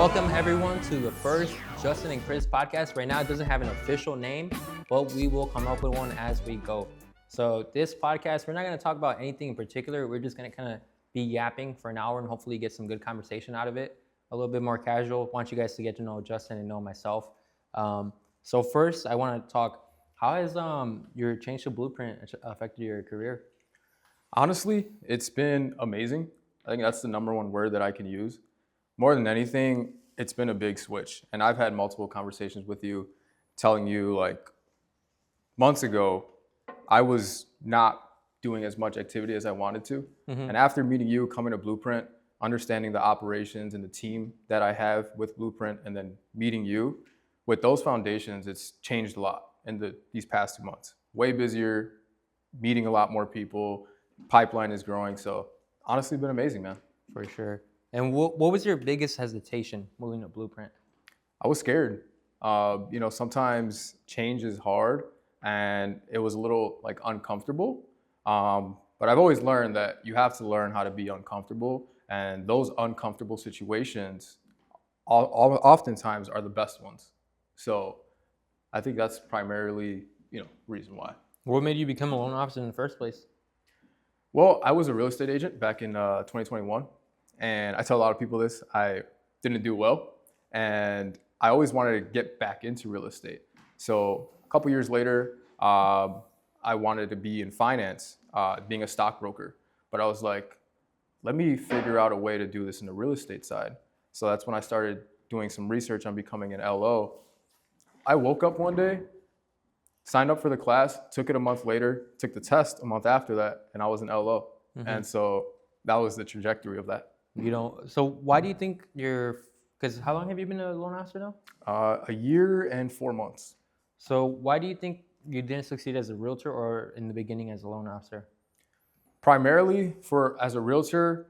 Welcome everyone to the first Justin and Chris podcast. Right now it doesn't have an official name, but we will come up with one as we go. So this podcast, we're not going to talk about anything in particular. We're just going to kind of be yapping for an hour and hopefully get some good conversation out of it. A little bit more casual. I want you guys to get to know Justin and know myself. So first, I want to talk, how has your change to BluPrint affected your career? Honestly, it's been amazing. I think that's the number one word that I can use. More than anything, it's been a big switch. And I've had multiple conversations with you telling you, like, months ago, I was not doing as much activity as I wanted to. And after meeting you, coming to BluPrint, understanding the operations and the team that I have with BluPrint, and then meeting you, with those foundations, it's changed a lot in these past 2 months. Way busier, meeting a lot more people, pipeline is growing. So honestly, been amazing, man. For sure. And what was your biggest hesitation moving to BluPrint? I was scared. Sometimes change is hard, and it was a little like uncomfortable. But I've always learned that you have to learn how to be uncomfortable, and those uncomfortable situations oftentimes are the best ones. So I think that's primarily, reason why. What made you become a loan officer in the first place? Well, I was a real estate agent back in 2021. And I tell a lot of people this, I didn't do well. And I always wanted to get back into real estate. So a couple years later, I wanted to be in finance, being a stockbroker. But I was like, let me figure out a way to do this in the real estate side. So that's when I started doing some research on becoming an LO. I woke up one day, signed up for the class, took it a month later, took the test a month after that, and I was an LO. And so that was the trajectory of that. So why do you think because how long have you been a loan officer now? A year and 4 months. So why do you think you didn't succeed as a realtor or in the beginning as a loan officer? Primarily as a realtor,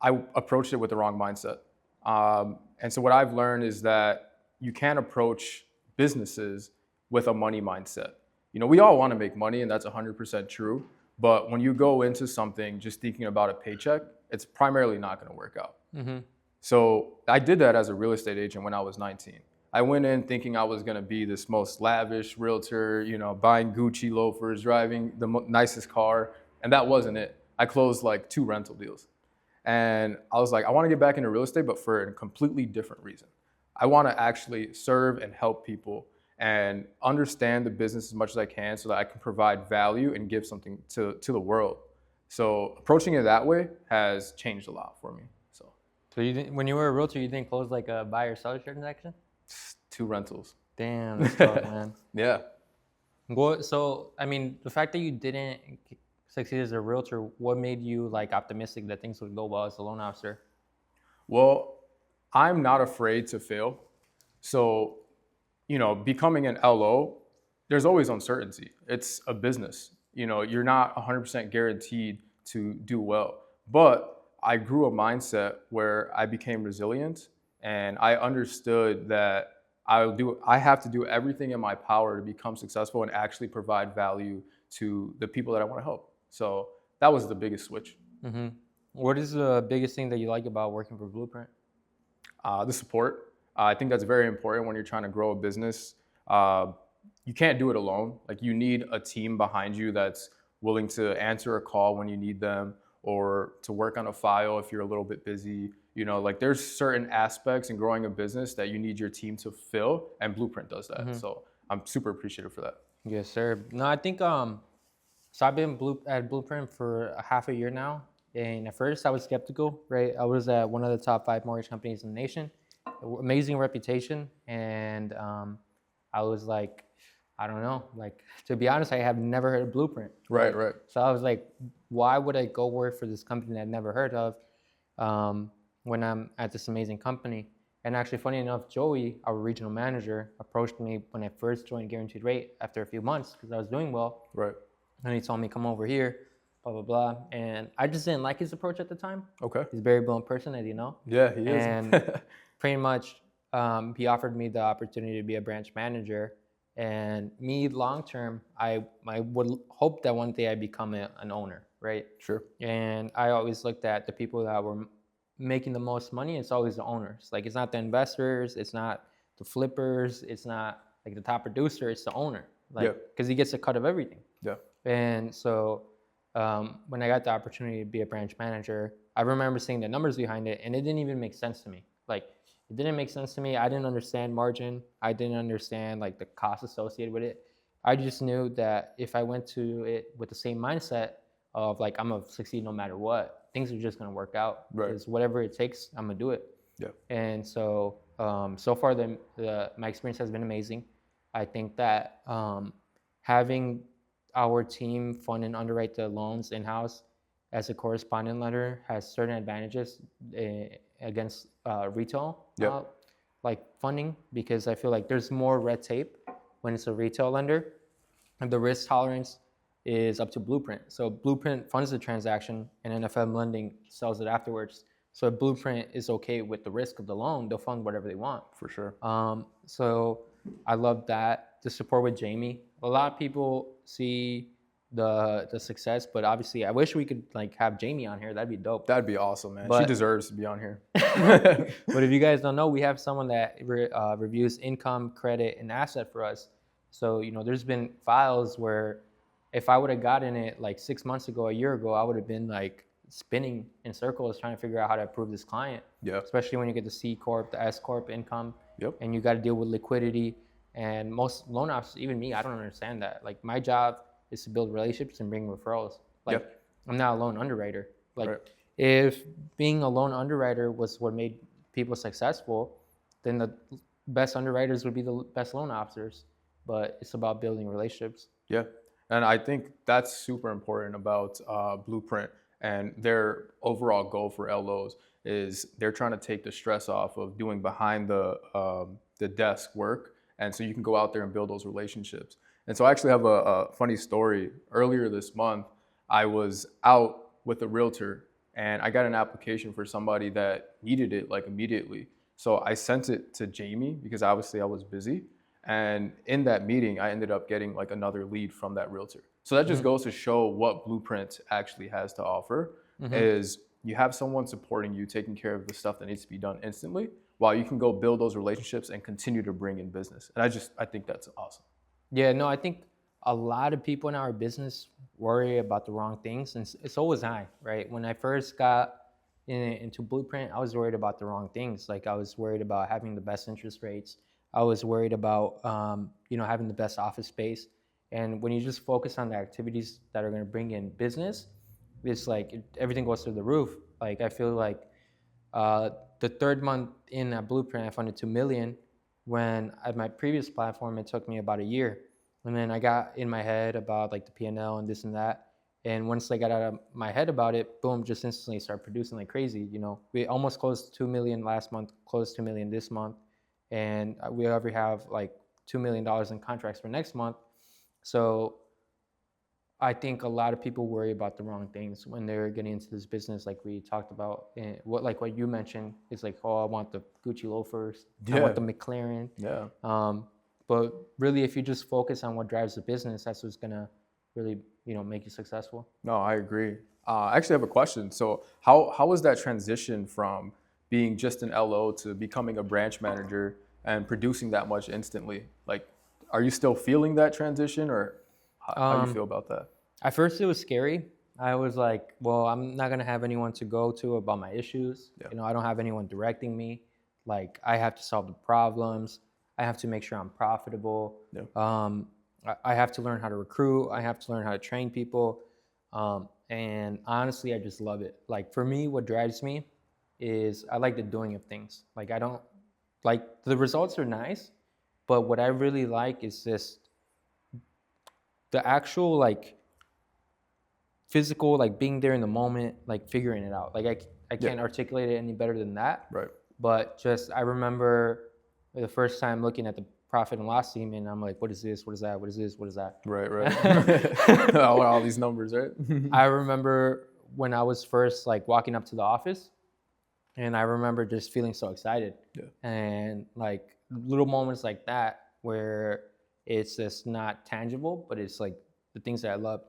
I approached it with the wrong mindset. And so what I've learned is that you can't approach businesses with a money mindset. We all want to make money, and that's 100% true. But when you go into something just thinking about a paycheck, it's primarily not going to work out. So I did that as a real estate agent when I was 19. I went in thinking I was going to be this most lavish realtor, buying Gucci loafers, driving the nicest car, and that wasn't it. I closed like 2 rental deals. And I was like, I want to get back into real estate, but for a completely different reason. I want to actually serve and help people and understand the business as much as I can so that I can provide value and give something to the world. So approaching it that way has changed a lot for me. So when you were a realtor, you didn't close like a buyer seller transaction? 2 rentals. Damn, that's tough, man. Yeah. So, the fact that you didn't succeed as a realtor, what made you like optimistic that things would go well as a loan officer? Well, I'm not afraid to fail. So, becoming an LO, there's always uncertainty. It's a business. You're not 100% guaranteed to do well. But I grew a mindset where I became resilient, and I understood that I have to do everything in my power to become successful and actually provide value to the people that I want to help. So that was the biggest switch. What is the biggest thing that you like about working for BluPrint? The support. I think that's very important when you're trying to grow a business. You can't do it alone. Like, you need a team behind you that's willing to answer a call when you need them, or to work on a file if you're a little bit busy. There's certain aspects in growing a business that you need your team to fill, and BluPrint does that. So I'm super appreciative for that. Yes, sir. No, I think so I've been at BluPrint for a half a year now, and at first I was skeptical, right? I was at one of the top 5 mortgage companies in the nation, amazing reputation, and I was like, I don't know, like, to be honest, I have never heard of BluPrint. Right. So I was like, why would I go work for this company that I've never heard of when I'm at this amazing company? And actually, funny enough, Joey, our regional manager, approached me when I first joined Guaranteed Rate after a few months because I was doing well. Right. And he told me, come over here, blah, blah, blah. And I just didn't like his approach at the time. Okay. He's a very blunt person, as you know. Yeah, he is. And pretty much he offered me the opportunity to be a branch manager. And me, long term, I would hope that one day I become an owner, right? Sure. And I always looked at the people that were making the most money, it's always the owners. Like, it's not the investors, it's not the flippers, it's not like the top producer, it's the owner. Like, because he gets a cut of everything. Yeah. And so when I got the opportunity to be a branch manager, I remember seeing the numbers behind it, and it didn't even make sense to me. Like, it didn't make sense to me. I didn't understand margin. I didn't understand like the cost associated with it. I just knew that if I went to it with the same mindset of like, I'm gonna succeed no matter what, things are just gonna work out. Right. Because whatever it takes, I'm gonna do it. Yeah. And so so far my experience has been amazing. I think that having our team fund and underwrite the loans in-house as a correspondent lender has certain advantages against retail like funding, because I feel like there's more red tape when it's a retail lender, and the risk tolerance is up to BluPrint. So BluPrint funds the transaction, and NFM Lending sells it afterwards. So if BluPrint is okay with the risk of the loan, they'll fund whatever they want. For sure. So I love that. The support with Jamie. A lot of people see the success, but obviously I wish we could like have Jamie on here. That'd be dope. That'd be awesome, man. But, she deserves to be on here. But if you guys don't know, we have someone that reviews income, credit, and asset for us. So, you know, there's been files where if I would have gotten it like 6 months ago, a year ago, I would have been like spinning in circles trying to figure out how to approve this client. Yeah. Especially when you get the C Corp, the S Corp income, Yep. and you got to deal with liquidity. And most loan officers, even me, I don't understand that. Like, my job is to build relationships and bring referrals. Like, I'm not a loan underwriter. Like, if being a loan underwriter was what made people successful, then the best underwriters would be the best loan officers. But it's about building relationships. Yeah. And I think that's super important about BluPrint, and their overall goal for LOs is they're trying to take the stress off of doing behind the desk work. And so you can go out there and build those relationships. And so I actually have a funny story. Earlier this month, I was out with a realtor, and I got an application for somebody that needed it like immediately. So I sent it to Jamie because obviously I was busy. And in that meeting, I ended up getting like another lead from that realtor. So that just goes to show what BluPrint actually has to offer is you have someone supporting you, taking care of the stuff that needs to be done instantly, while you can go build those relationships and continue to bring in business. And I think that's awesome. Yeah, no, I think a lot of people in our business worry about the wrong things, and so was I, right? When I first got into BluPrint, I was worried about the wrong things. Like, I was worried about having the best interest rates. I was worried about, having the best office space. And when you just focus on the activities that are going to bring in business, it's like everything goes through the roof. Like, I feel like the third month in at BluPrint, I funded $2 million. When at my previous platform, it took me about a year. And then I got in my head about like the P&L and this and that. And once I got out of my head about it, boom, just instantly start producing like crazy. You know, we almost closed 2 million last month, closed 2 million this month. And we already have like $2 million in contracts for next month. So I think a lot of people worry about the wrong things when they're getting into this business, like we talked about. And what you mentioned is like, oh, I want the Gucci loafers, I want the McLaren. Yeah. But really, if you just focus on what drives the business, that's what's gonna really, make you successful. No, I agree. I actually have a question. So how was that transition from being just an LO to becoming a branch manager and producing that much instantly? Like, are you still feeling that transition, or how do you feel about that? At first, it was scary. I was like, well, I'm not gonna have anyone to go to about my issues. Yeah. I don't have anyone directing me. Like, I have to solve the problems. I have to make sure I'm profitable. Yeah. I have to learn how to recruit. I have to learn how to train people. And honestly, I just love it. Like, for me, what drives me is I like the doing of things. Like, I don't like the results are nice, but what I really like is just the actual like physical, like being there in the moment, like figuring it out. Like, I can't articulate it any better than that. Right. But just, I remember the first time looking at the profit and loss statement, and I'm like, what is this? What is that? What is this? What is that? Right. all these numbers, right? I remember when I was first like walking up to the office, and I remember just feeling so excited. Yeah. And like little moments like that where it's just not tangible, but it's like the things that I love.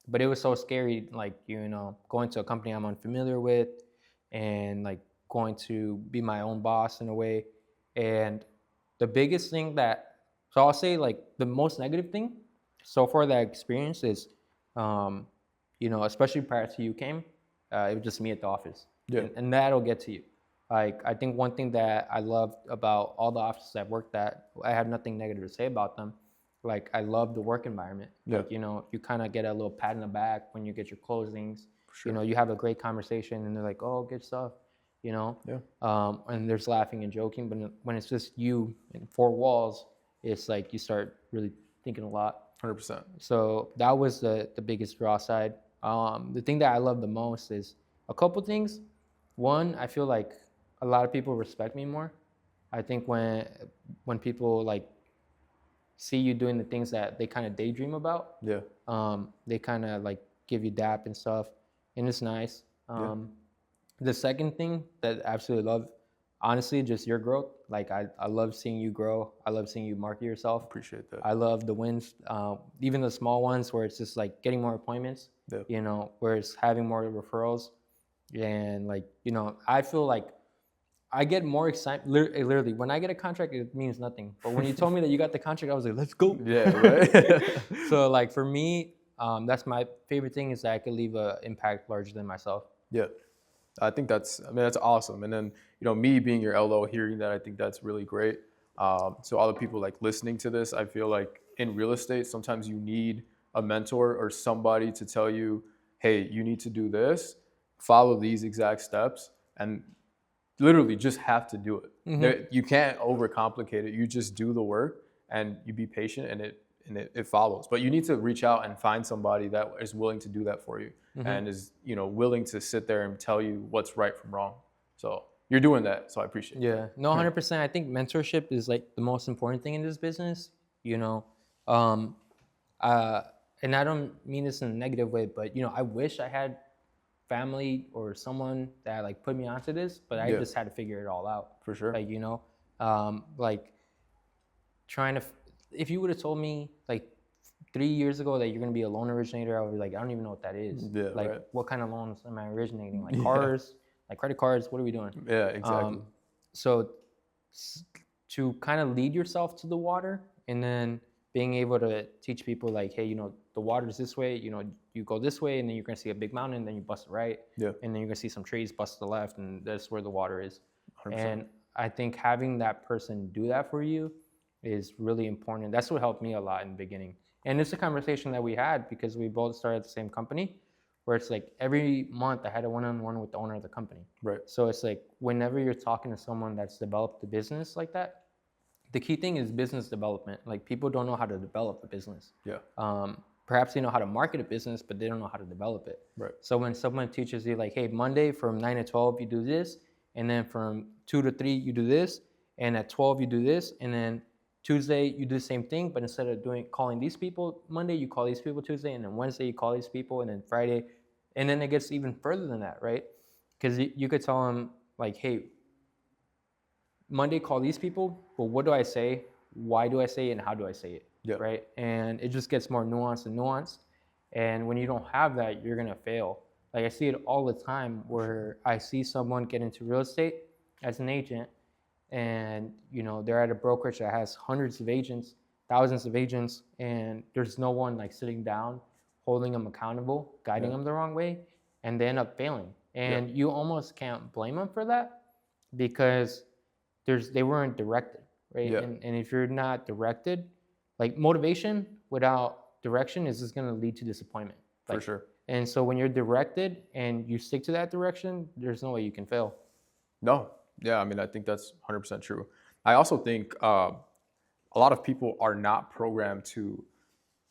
But it was so scary, like, going to a company I'm unfamiliar with, and like going to be my own boss in a way. And the biggest thing so I'll say like the most negative thing so far that I experienced is, especially prior to you came, it was just me at the office. Yeah. And that'll get to you. Like, I think one thing that I loved about all the offices I've worked at, I have nothing negative to say about them. Like, I love the work environment. Yeah. Like, you kind of get a little pat in the back when you get your closings. Sure. You have a great conversation and they're like, oh, good stuff, Yeah. and there's laughing and joking. But when it's just you in four walls, it's like you start really thinking a lot. 100%. So that was the biggest draw side. The thing that I love the most is a couple things. One, I feel like a lot of people respect me more. I think when people like see you doing the things that they kind of daydream about, Yeah. they kind of like give you dap and stuff, and it's nice. The second thing that I absolutely love, honestly, just your growth. Like I love seeing you grow. I love seeing you market yourself. Appreciate that. I love the wins, even the small ones where it's just like getting more appointments, Yeah. Where it's having more referrals. And like, I feel like I get more excited. Literally, when I get a contract, it means nothing. But when you told me that you got the contract, I was like, let's go. Yeah, right. So like for me, that's my favorite thing is that I could leave an impact larger than myself. Yeah. I think that's awesome. And then, me being your LO, hearing that, I think that's really great. So all the people like listening to this, I feel like in real estate, sometimes you need a mentor or somebody to tell you, hey, you need to do this, follow these exact steps, and literally just have to do it. Mm-hmm. You can't overcomplicate it. You just do the work and you be patient and it follows. But you need to reach out and find somebody that is willing to do that for you, and is, willing to sit there and tell you what's right from wrong. So you're doing that. So I appreciate it. Yeah, no, 100%. I think mentorship is like the most important thing in this business, and I don't mean this in a negative way, but, I wish I had family or someone that like put me onto this, but I just had to figure it all out. For sure. Like, like trying to, if you would have told me like 3 years ago that you're going to be a loan originator, I would be like, I don't even know what that is. Yeah, like, right. What kind of loans am I originating? Like cars, like credit cards, what are we doing? Yeah, exactly. So to kind of lead yourself to the water, and then being able to teach people like, hey, the water's this way, you go this way, and then you're going to see a big mountain, then you bust it right. Yeah. And then you're going to see some trees, bust to the left, and that's where the water is. 100%. And I think having that person do that for you is really important. That's what helped me a lot in the beginning. And it's a conversation that we had because we both started at the same company, where it's like every month I had a one-on-one with the owner of the company. Right. So it's like whenever you're talking to someone that's developed the business like that, the key thing is business development. Like people don't know how to develop a business. Yeah. Perhaps they know how to market a business, but they don't know how to develop it. Right. So when someone teaches you like, hey, Monday from 9 to 12 you do this, and then from 2 to 3 you do this, and at 12 you do this, and then Tuesday you do the same thing, but instead of calling these people Monday, you call these people Tuesday, and then Wednesday you call these people, and then Friday, and then it gets even further than that, right? Because you could tell them like, hey, Monday call these people, but what do I say? Why do I say it? And how do I say it? Yeah. Right? And it just gets more nuanced and nuanced. And when you don't have that, you're gonna fail. Like I see it all the time where I see someone get into real estate as an agent, and they're at a brokerage that has hundreds of agents, thousands of agents, and there's no one like sitting down, holding them accountable, guiding them the wrong way, and they end up failing. And you almost can't blame them for that because they weren't directed, right? Yeah. And if you're not directed, like motivation without direction is just gonna lead to disappointment. For sure. And so when you're directed and you stick to that direction, there's no way you can fail. No. Yeah, I think that's 100% true. I also think a lot of people are not programmed to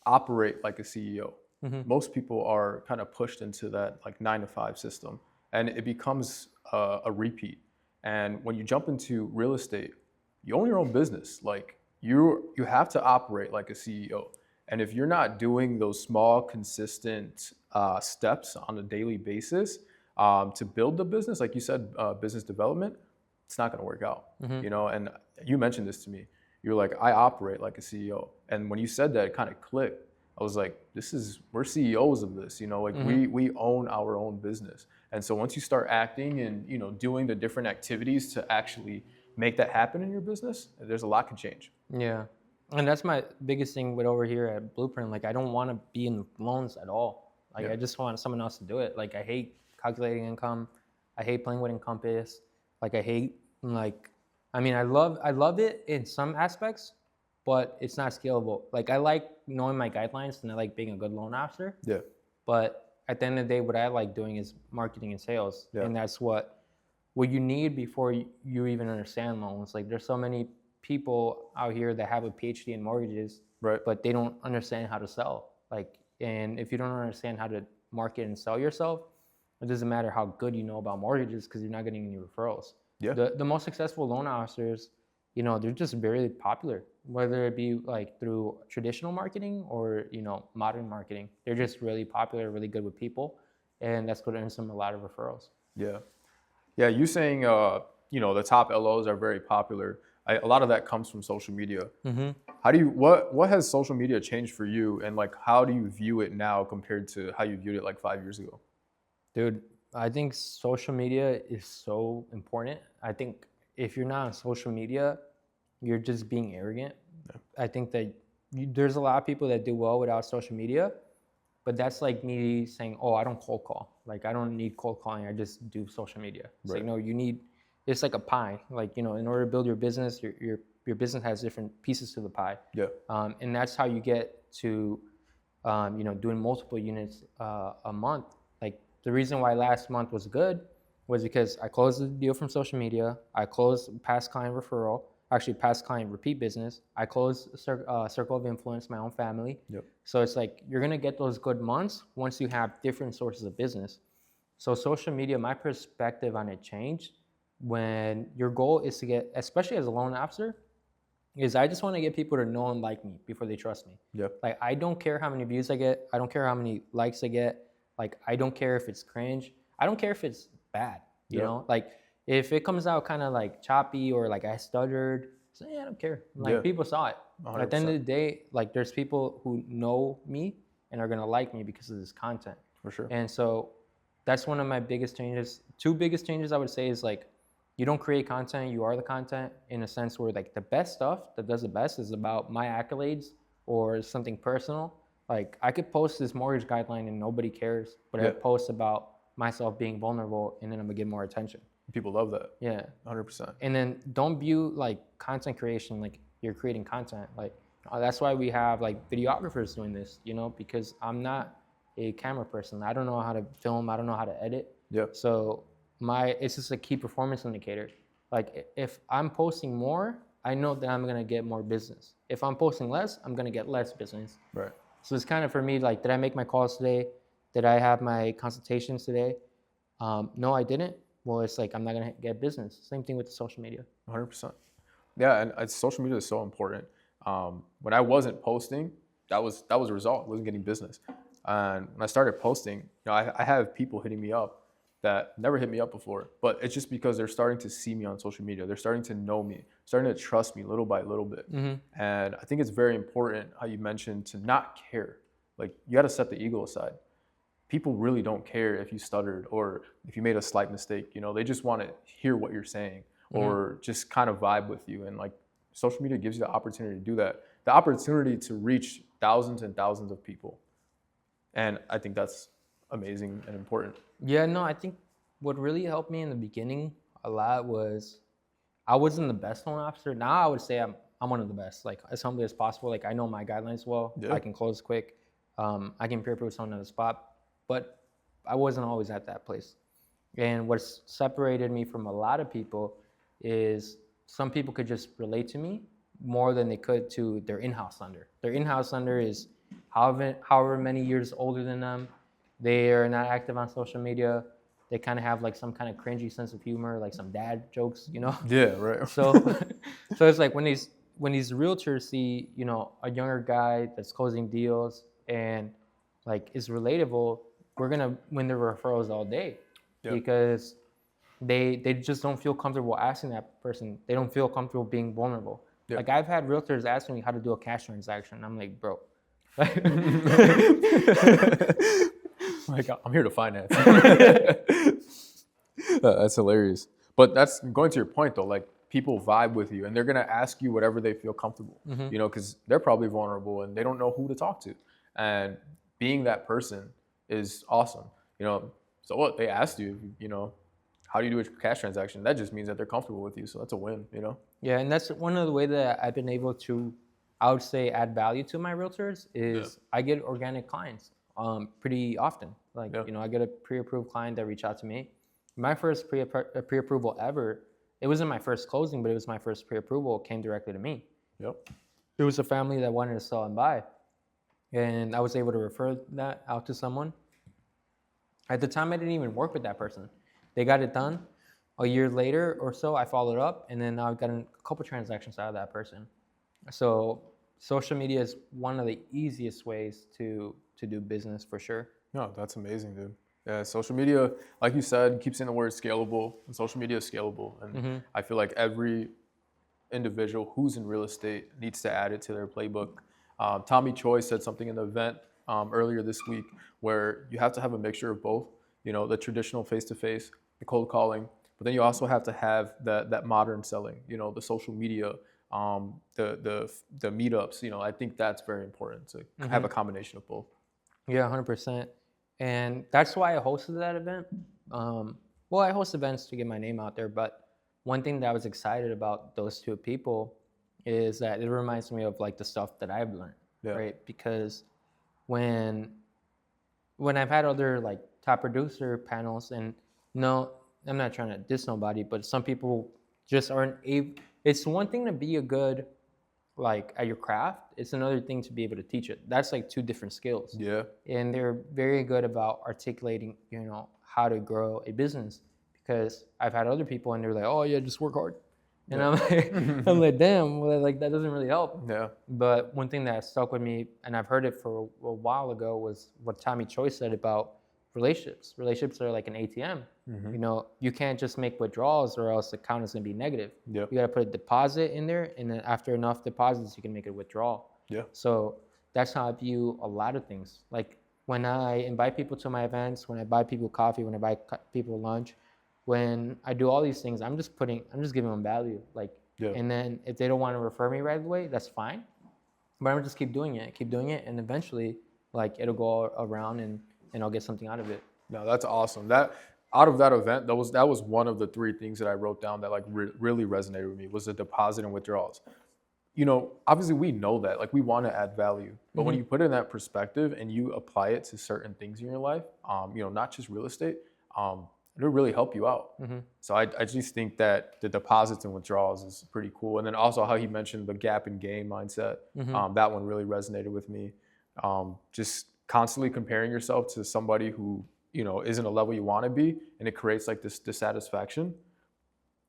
operate like a CEO. Mm-hmm. Most people are kind of pushed into that like 9-to-5 system, and it becomes a repeat. And when you jump into real estate, you own your own business. Like you have to operate like a CEO. And if you're not doing those small, consistent steps on a daily basis to build the business, like you said, business development, it's not going to work out. Mm-hmm. And you mentioned this to me. You're like, I operate like a CEO. And when you said that, it kind of clicked. I was like, we're CEOs of this, like mm-hmm. we own our own business. And so once you start acting and, doing the different activities to actually make that happen in your business, there's a lot can change. Yeah. And that's my biggest thing with over here at BluPrint. Like, I don't want to be in loans at all. Like, I just want someone else to do it. Like, I hate calculating income. I hate playing with Encompass. Like, I love it in some aspects, but it's not scalable. Like, I like knowing my guidelines and I like being a good loan officer. Yeah. But at the end of the day, what I like doing is marketing and sales. Yeah. And that's what you need before you even understand loans. Like, there's so many people out here that have a PhD in mortgages, right, but they don't understand how to sell. Like, and if you don't understand how to market and sell yourself, it doesn't matter how good you know about mortgages because you're not getting any referrals. Yeah. The most successful loan officers, they're just very popular, whether it be like through traditional marketing or, modern marketing. They're just really popular, really good with people, and that's going to earn them a lot of referrals. Yeah. Yeah, you saying, the top LOs are very popular. A lot of that comes from social media. Mm-hmm. How do you, what has social media changed for you, and like, how do you view it now compared to how you viewed it like 5 years ago? Dude, I think social media is so important. I think if you're not on social media, you're just being arrogant. Yeah. I think that there's a lot of people that do well without social media, but that's like me saying, oh, I don't cold call. Like, I don't need cold calling. I just do social media. It's like, no, it's like a pie. Like, in order to build your business, your business has different pieces to the pie. Yeah. And that's how you get to, doing multiple units a month. Like, the reason why last month was good was because I closed the deal from social media. I closed past client referral, actually past client repeat business. I closed circle of influence, my own family. Yep. So it's like, you're going to get those good months once you have different sources of business. So social media, my perspective on it changed when your goal is to get, especially as a loan officer, is I just want to get people to know and like me before they trust me. Yep. Like, I don't care how many views I get. I don't care how many likes I get. Like, I don't care if it's cringe. I don't care if it's bad, you know? Like, if it comes out kind of like choppy or like I stuttered, I don't care. Like, people saw it. 100%. At the end of the day, like, there's people who know me and are going to like me because of this content. For sure. And so that's one of my biggest changes. Two biggest changes I would say is, like, you don't create content, you are the content, in a sense where, like, the best stuff that does the best is about my accolades or something personal. Like, I could post this mortgage guideline and nobody cares, but I post about myself being vulnerable and then I'm gonna get more attention. People love that. Yeah. 100%. And then don't view like content creation like you're creating content. Like, that's why we have like videographers doing this, because I'm not a camera person. I don't know how to film. I don't know how to edit. Yeah. So it's just a key performance indicator. Like, if I'm posting more, I know that I'm gonna get more business. If I'm posting less, I'm gonna get less business. Right. So it's kind of, for me, like, did I make my calls today? Did I have my consultations today? No, I didn't. Well, it's like, I'm not gonna get business. Same thing with the social media. 100%. Yeah, and social media is so important. When I wasn't posting, that was a result. I wasn't getting business. And when I started posting, I have people hitting me up that never hit me up before, but it's just because they're starting to see me on social media. They're starting to know me, starting to trust me little by little bit. Mm-hmm. And I think it's very important how you mentioned to not care. Like, you got to set the ego aside. People really don't care if you stuttered or if you made a slight mistake. They just want to hear what you're saying or just kind of vibe with you. And like, social media gives you the opportunity to do that, the opportunity to reach thousands and thousands of people. And I think that's amazing and important. Yeah, no, I think what really helped me in the beginning a lot was I wasn't the best loan officer. Now I would say I'm one of the best, like, as humbly as possible. Like, I know my guidelines well. Yeah. I can close quick. I can peer-prove someone on the spot. But I wasn't always at that place. And what's separated me from a lot of people is some people could just relate to me more than they could to their in-house lender. Their in-house lender is however many years older than them. They are not active on social media. They kind of have like some kind of cringy sense of humor, like some dad jokes, Yeah, right. So it's like when these realtors see, a younger guy that's closing deals and like is relatable, we're gonna win their referrals all day. Yep. Because they just don't feel comfortable asking that person. They don't feel comfortable being vulnerable. Yep. Like, I've had realtors asking me how to do a cash transaction. I'm like, bro. Like, I'm here to finance. That's hilarious. But that's going to your point though. Like people vibe with you, and they're gonna ask you whatever they feel comfortable. Mhm. You know, because they're probably vulnerable and they don't know who to talk to. And being that person is awesome. You know, so what they asked you, you know, how do you do a cash transaction? That just means that they're comfortable with you. So that's a win. You know. Yeah, and that's one of the ways that I've been able to, I would say, add value to my realtors is I get organic clients pretty often. Like, Yeah. you know, I get a pre-approved client that reach out to me. My first pre-approval ever, it wasn't my first closing, but it was my first pre-approval, came directly to me. Yep. It was a family that wanted to sell and buy. And I was able to refer that out to someone. At the time, I didn't even work with that person. They got it done. A year later or so, I followed up, and then I've gotten a couple transactions out of that person. So social media is one of the easiest ways to do business for sure. No, that's amazing, dude. Yeah, social media, like you said, keep saying the word scalable, and social media is scalable. And I feel like every individual who's in real estate needs to add it to their playbook. Tommy Choi said something in the event earlier this week where you have to have a mixture of both. You know, the traditional face-to-face, the cold calling, but then you also have to have that modern selling. You know, the social media, the meetups. You know, I think that's very important to have a combination of both. Yeah, 100%. And that's why I hosted that event. Well, I host events to get my name out there, but one thing that I was excited about those two people is that it reminds me of like the stuff that I've learned, right? Because when I've had other like top producer panels, and no, I'm not trying to diss nobody, but some people just aren't able. It's one thing to be a good like at your craft. It's another thing to be able to teach it. That's like two different skills. Yeah. And they're very good about articulating, you know, how to grow a business. Because I've had other people and they're like, oh yeah, just work hard. And I'm like, damn, well, like that doesn't really help. Yeah. But one thing that stuck with me, and I've heard it for a while ago, was what Tommy Choi said about relationships. Relationships are like an ATM. You know, you can't just make withdrawals or else the account is gonna be negative. Yep. You gotta put a deposit in there, and then after enough deposits, you can make a withdrawal. Yeah. So that's how I view a lot of things. Like when I invite people to my events, when I buy people coffee, when I buy people lunch, when I do all these things, I'm just giving them value. Like, and then if they don't want to refer me right away, that's fine. But I'm gonna just keep doing it, and eventually, like it'll go around, and I'll get something out of it. No, that's awesome. That out of that event, that was one of the three things that I wrote down that like really resonated with me was the deposit and withdrawals. You know, obviously we know that, like we want to add value, but when you put it in that perspective and you apply it to certain things in your life, you know, not just real estate, it'll really help you out. So I just think that the deposits and withdrawals is pretty cool. And then also how he mentioned the gap and gain mindset, that one really resonated with me. Just constantly comparing yourself to somebody who, you know, isn't a level you want to be, and it creates like this dissatisfaction.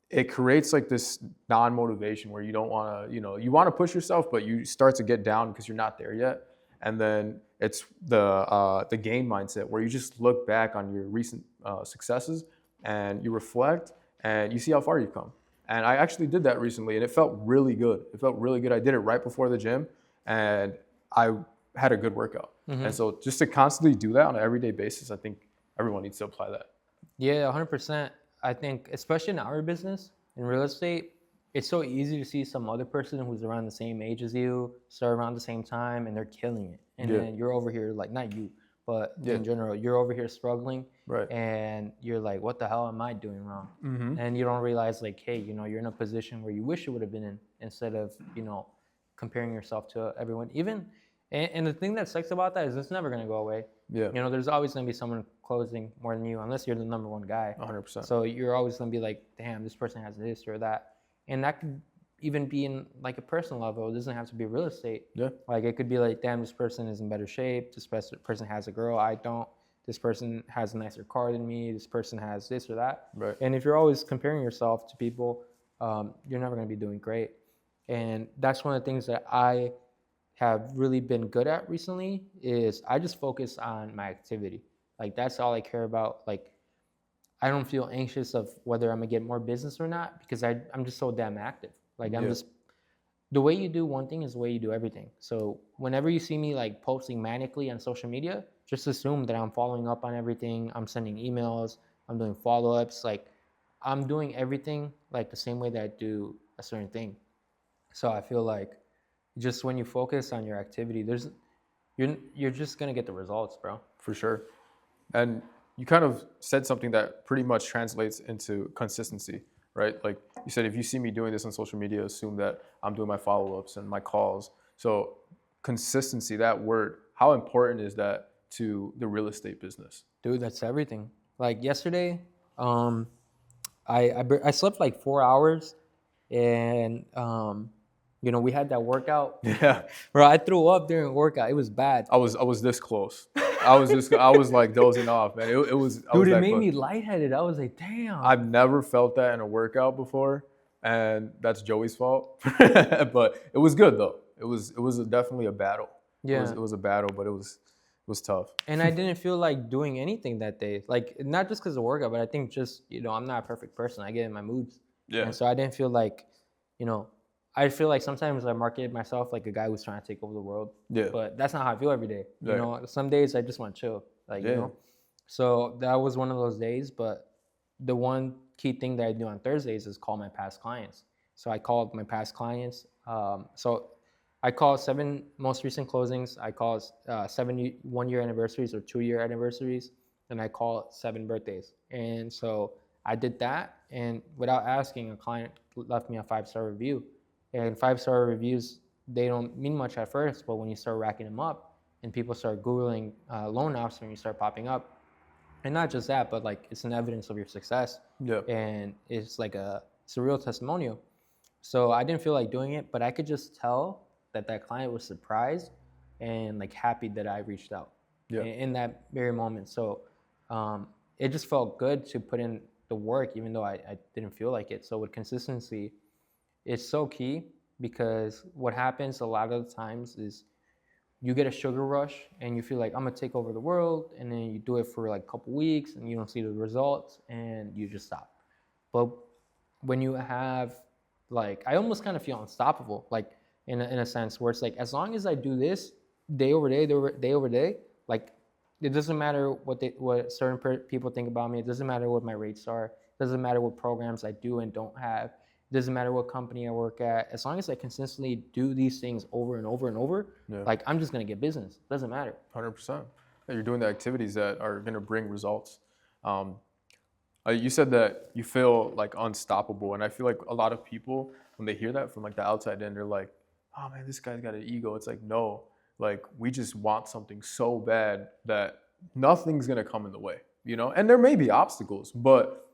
It creates like this non-motivation where you don't want to, you know, you want to push yourself, but you start to get down because you're not there yet. And then it's the gain mindset where you just look back on your recent successes and you reflect and you see how far you've come. And I actually did that recently, and it felt really good. I did it right before the gym, and I had a good workout. And so just to constantly do that on an everyday basis, I think everyone needs to apply that. Yeah, 100%. I think, especially in our business, in real estate, it's so easy to see some other person who's around the same age as you, start around the same time, and they're killing it. And then you're over here, like, not you, but in general, you're over here struggling. Right. And you're like, what the hell am I doing wrong? And you don't realize, like, hey, you know, you're in a position where you wish you would have been in, instead of, you know, comparing yourself to everyone. And the thing that sucks about that is it's never going to go away. Yeah. You know, there's always going to be someone closing more than you, unless you're the number one guy. 100%. So you're always going to be like, damn, this person has this or that. And that could even be in like a personal level. It doesn't have to be real estate. Yeah. Like it could be like, damn, this person is in better shape. This person has a girl, I don't. This person has a nicer car than me. This person has this or that. Right. And if you're always comparing yourself to people, you're never going to be doing great. And that's one of the things that I have really been good at recently is I just focus on my activity. Like that's all I care about. Like I don't feel anxious of whether I'm gonna get more business or not because I'm just so damn active. Like I'm just, the way you do one thing is the way you do everything. So whenever you see me like posting manically on social media, just assume that I'm following up on everything. I'm sending emails. I'm doing follow-ups. Like, I'm doing everything like the same way that I do a certain thing. So I feel like just when you focus on your activity, you're just gonna get the results, bro. For sure. And you kind of said something that pretty much translates into consistency, right? Like you said, if you see me doing this on social media, assume that I'm doing my follow-ups and my calls. So consistency, that word, how important is that to the real estate business? Dude, that's everything. Like yesterday, I slept like 4 hours, and we had that workout. Yeah. Bro, I threw up during workout. It was bad. I was this close. I was like dozing off, man. It was. Dude, it made me lightheaded. I was like, damn. I've never felt that in a workout before, and that's Joey's fault. But it was good though. It was definitely a battle. Yeah. It was a battle, but it was tough. And I didn't feel like doing anything that day. Like, not just because of workout, but I think just, I'm not a perfect person. I get in my moods. Yeah. And so I didn't feel like, I feel like sometimes I marketed myself like a guy who's trying to take over the world. Yeah. But that's not how I feel every day. Right. Some days I just want to chill. Like, So that was one of those days. But the one key thing that I do on Thursdays is call my past clients. So I called my past clients. So I call 7 most recent closings. I call 7 1-year anniversaries or 2-year anniversaries, and I call 7 birthdays. And so I did that, and without asking, a client left me a 5-star review. And 5-star reviews, they don't mean much at first, but when you start racking them up, and people start Googling loan officer, and you start popping up, and not just that, but like it's an evidence of your success. Yeah. And it's a real testimonial. So I didn't feel like doing it, but I could just tell that client was surprised and like happy that I reached out in that very moment. So it just felt good to put in the work, even though I didn't feel like it. So with consistency, it's so key, because what happens a lot of the times is you get a sugar rush and you feel like I'm gonna take over the world, and then you do it for like a couple weeks and you don't see the results and you just stop. But when you have, like, I almost kind of feel unstoppable, like in a sense where it's like, as long as I do this day over day, like it doesn't matter what certain people think about me. It doesn't matter what my rates are. It doesn't matter what programs I do and don't have. It doesn't matter what company I work at. As long as I consistently do these things over and over and over, like I'm just gonna get business. It doesn't matter. 100%. You're doing the activities that are gonna bring results. You said that you feel like unstoppable, and I feel like a lot of people, when they hear that from like the outside in, they're like, oh man, this guy's got an ego. It's like, no, like we just want something so bad that nothing's gonna come in the way, And there may be obstacles, but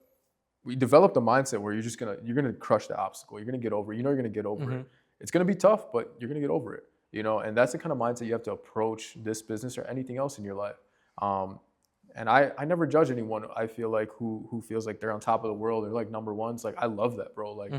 we developed a mindset where you're gonna crush the obstacle. You're gonna get over it. You're gonna get over it. It's gonna be tough, but you're gonna get over it, And that's the kind of mindset you have to approach this business or anything else in your life. And I never judge anyone, I feel like, who feels like they're on top of the world or like number one. It's like, I love that, bro. Like,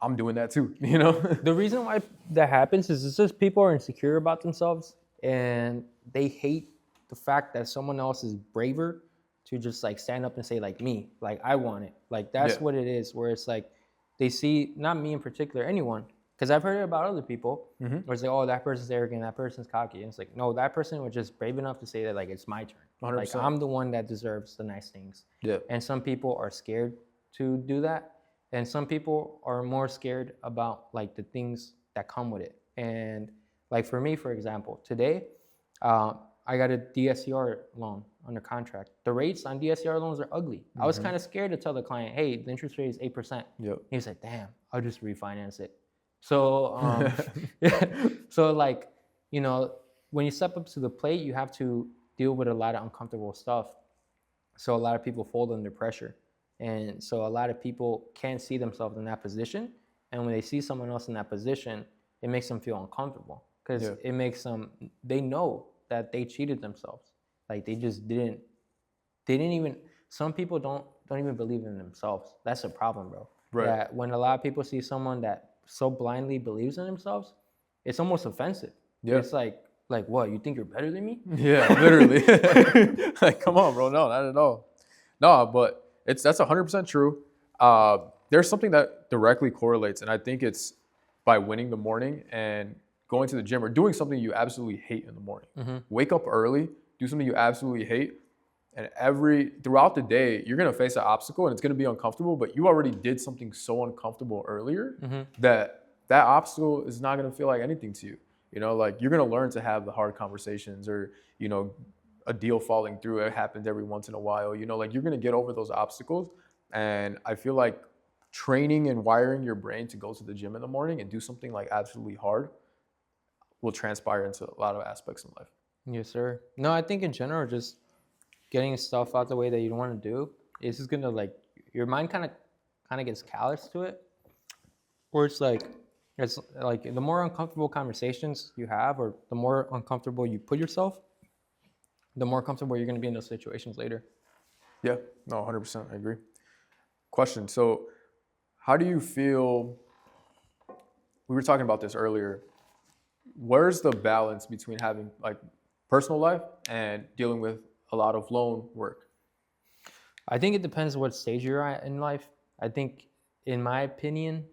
I'm doing that too, The reason why that happens is it's just people are insecure about themselves, and they hate the fact that someone else is braver to just like stand up and say like me, like I want it. Like that's what it is, where it's like they see, not me in particular, anyone. Because I've heard it about other people, where it's like, oh, that person's arrogant, that person's cocky. And it's like, no, that person was just brave enough to say that, like, it's my turn. 100%. Like, I'm the one that deserves the nice things. Yeah. And some people are scared to do that. And some people are more scared about, like, the things that come with it. And, like, for me, for example, today, I got a DSCR loan under contract. The rates on DSCR loans are ugly. I was kind of scared to tell the client, hey, the interest rate is 8%. Yep. He was like, damn, I'll just refinance it. So, so like, when you step up to the plate, you have to deal with a lot of uncomfortable stuff. So a lot of people fold under pressure. And so a lot of people can't see themselves in that position. And when they see someone else in that position, it makes them feel uncomfortable, because it makes them, they know that they cheated themselves. Like they just didn't even, some people don't even believe in themselves. That's a problem, bro. Right. That when a lot of people see someone that so blindly believes in themselves, it's almost offensive. Yeah. It's like what? You think you're better than me? Yeah, literally. Like, come on, bro. No, not at all. No, but that's 100% true. There's something that directly correlates, and I think it's by winning the morning and going to the gym or doing something you absolutely hate in the morning. Wake up early, do something you absolutely hate, And throughout the day, you're gonna face an obstacle and it's gonna be uncomfortable, but you already did something so uncomfortable earlier that obstacle is not gonna feel like anything to you. You know, like you're gonna learn to have the hard conversations, or, you know, a deal falling through. It happens every once in a while. You know, like you're gonna get over those obstacles. And I feel like training and wiring your brain to go to the gym in the morning and do something like absolutely hard will transpire into a lot of aspects in life. Yes, sir. No, I think in general, just getting stuff out the way that you don't want to do is just gonna, like, your mind kind of gets callous to it, or it's like the more uncomfortable conversations you have, or the more uncomfortable you put yourself, the more comfortable you're gonna be in those situations later. Yeah, no, 100%, I agree. Question: so, how do you feel? We were talking about this earlier. Where's the balance between having like personal life and dealing with a lot of loan work? I think it depends what stage you're at in life. I think, in my opinion,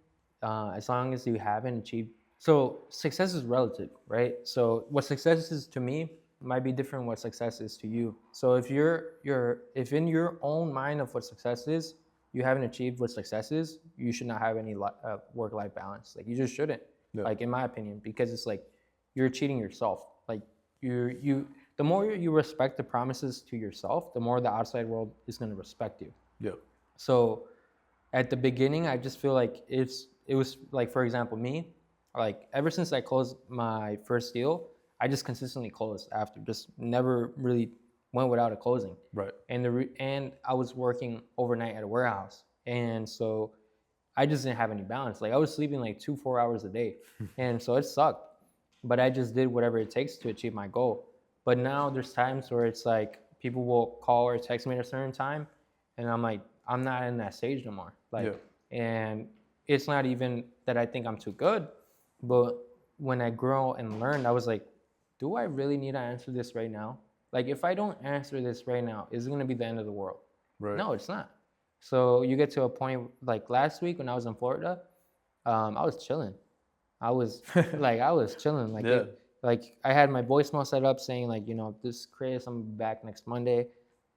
as long as you haven't achieved, so success is relative, right? So what success is to me might be different what success is to you. So if if in your own mind of what success is, you haven't achieved what success is, you should not have any work-life balance. Like, you just shouldn't. Yeah. Like, in my opinion, because it's like you're cheating yourself. Like, the more you respect the promises to yourself, the more the outside world is going to respect you. Yeah. So at the beginning, I just feel like it was like, for example, me, like, ever since I closed my first deal, I just consistently closed after, just never really went without a closing. Right. And I was working overnight at a warehouse. And so I just didn't have any balance. Like, I was sleeping like 2-4 hours a day. And so it sucked. But I just did whatever it takes to achieve my goal. But now there's times where it's like people will call or text me at a certain time, and I'm like, I'm not in that stage no more. Like, yeah. And it's not even that I think I'm too good, but when I grow and learn, I was like, do I really need to answer this right now? Like, if I don't answer this right now, is it going to be the end of the world? Right. No, it's not. So you get to a point, like last week when I was in Florida, I was chilling. I was chilling. Like, yeah. Like, I had my voicemail set up saying, like, you know, this Chris, I'm back next Monday.